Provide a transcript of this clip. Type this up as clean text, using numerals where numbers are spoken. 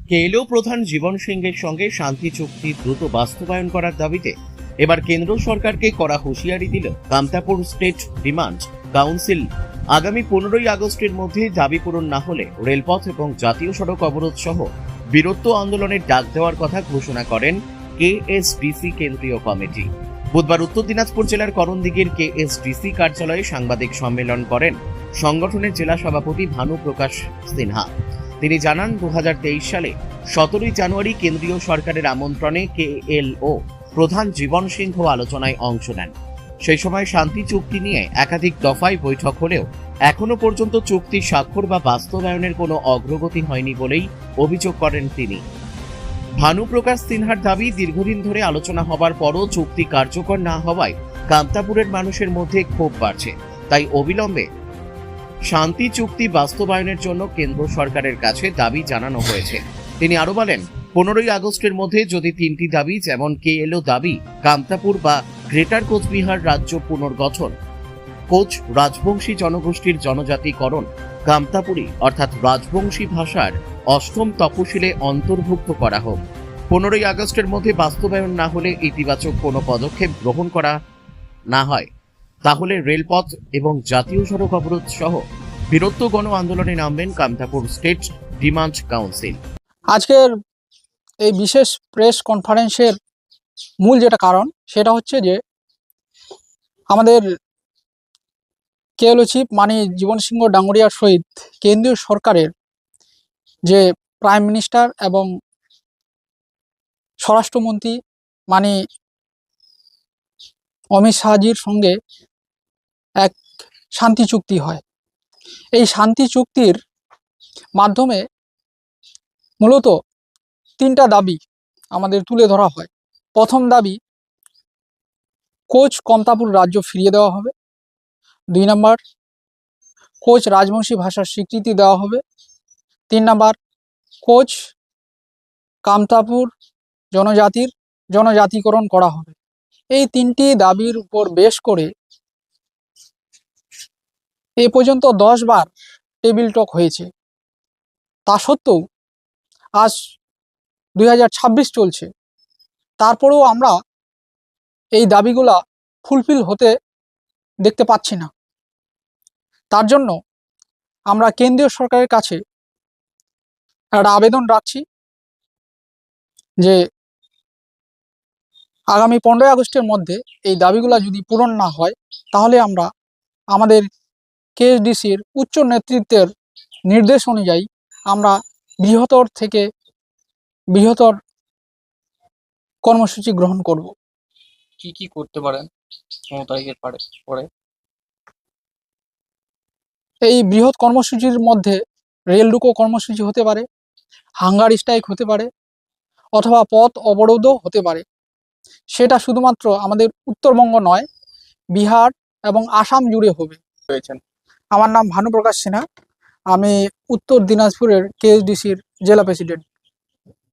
KLO প্রধান জীবন সিংহের সঙ্গে শান্তি চুক্তি দ্রুত বাস্তবায়ন করার দাবিতে এবার কেন্দ্র সরকারকে কড়া হুঁশিয়ারি দিল কামতাপুর স্টেট ডিমান্ড কাউন্সিল। আগামী 15ই আগস্টের মধ্যে দাবি পূরণ না হলে রেলপথ এবং জাতীয় সড়ক অবরোধ সহ বীরত্ব আন্দোলনের ডাক দেওয়ার কথা ঘোষণা করেন কেএসডিসি কেন্দ্রীয় কমিটি। বুধবার উত্তর দিনাজপুর জেলার করণদিঘির কেএসডিসি কার্যালয়ে সাংবাদিক সম্মেলন করেন সংগঠনের জেলা সভাপতি ভানু প্রকাশ সিনহা। তিনি জানান, 2023 সালে 17ই জানুয়ারি কেন্দ্রীয় সরকারের আমন্ত্রণে কেএলও প্রধান জীবন সিংহ আলোচনায় অংশ নেন। সেই সময় শান্তি চুক্তি নিয়ে একাধিক দফায় বৈঠক হলেও এখনো পর্যন্ত চুক্তি স্বাক্ষর বা বাস্তবায়নের কোনো অগ্রগতি হয়নি বলেই অভিযোগ করেন তিনি। ভানু প্রকাশ সিনহার দাবি, দীর্ঘদিন ধরে আলোচনা হবার পরও চুক্তি কার্যকর না হওয়ায় কামতাপুরের মানুষের মধ্যে ক্ষোভ বাড়ছে। তাই অবিলম্বে শান্তি চুক্তি বাস্তবায়নের জন্য কেন্দ্র সরকারের কাছে দাবি জানানো হয়েছে। তিনি আরো বলেন, 15ই আগস্টের মধ্যে যদি 3টি দাবি, যেমন কেএলও দাবি কামতাপুর বা গ্রেটার কোচবিহার রাজ্য পুনর্গঠন, কোচ রাজবংশী জনগোষ্ঠীর জনজাতিকরণ, কামতাপুরী অর্থাৎ রাজবংশী ভাষার 8ম তফসিলে অন্তর্ভুক্ত করা হোক। 15ই আগস্টের মধ্যে বাস্তবায়ন না হলে ইতিবাচক কোনো পদক্ষেপ গ্রহণ করা না হয়, তাহলে রেলপথ এবং জাতীয় সড়ক অবরোধ সহ বীরত্ব গণ আন্দোলনে নামবেন কামতাপুর স্টেট ডিমান্ড কাউন্সিল। আজকের এই বিশেষ প্রেস কনফারেন্সের মূল যেটা কারণ, সেটা হচ্ছে যে আমাদের কেএলও চিফ মাননীয় জীবন সিংহ ডাঙ্গরিয়ার সহিত কেন্দ্রীয় সরকারের যে প্রাইম মিনিস্টার এবং স্বরাষ্ট্রমন্ত্রী মাননীয় অমিত শাহজির সঙ্গে এক শান্তি চুক্তি হয়। এই শান্তি চুক্তির মাধ্যমে মূলত 3টা দাবি আমাদের তুলে ধরা হয়। প্রথম দাবি, কোচ কামতাপুর রাজ্য ফিরিয়ে দেওয়া হবে। 2 নম্বর, কোচ রাজবংশী ভাষার স্বীকৃতি দেওয়া হবে। 3 নম্বর, কোচ কামতাপুর জনজাতিকরণ করা হবে। এই 3টি দাবির উপর বেশ করে এ পর্যন্ত 10 বার টেবিল টক হয়েছে। তা সত্ত্বেও আজ 2026 চলছে, তারপরেও আমরা এই দাবিগুলা ফুলফিল হতে দেখতে পাচ্ছি না। তার জন্য আমরা কেন্দ্রীয় সরকারের কাছে একটা আবেদন রাখছি যে আগামী 15ই আগস্টের মধ্যে এই দাবিগুলা যদি পূরণ না হয়, তাহলে আমরা আমাদের কেএসডিসির উচ্চ নেতৃত্বের নির্দেশ অনুযায়ী আমরা বৃহত্তর থেকে বৃহত্তর কর্মসূচি গ্রহণ করব। কি করতে পারেন 15 তারিখের পরে? এই বৃহৎ কর্মসূচির মধ্যে রেল রুকো কর্মসূচি হতে পারে, হাঙ্গার স্ট্রাইক হতে পারে, অথবা পথ অবরোধও হতে পারে। সেটা শুধুমাত্র আমাদের উত্তরবঙ্গ নয়, বিহার এবং আসাম জুড়ে হবে। আমার নাম ভানু প্রকাশ সিনহা, আমি উত্তর দিনাজপুরের কেএসডিসির জেলা প্রেসিডেন্ট।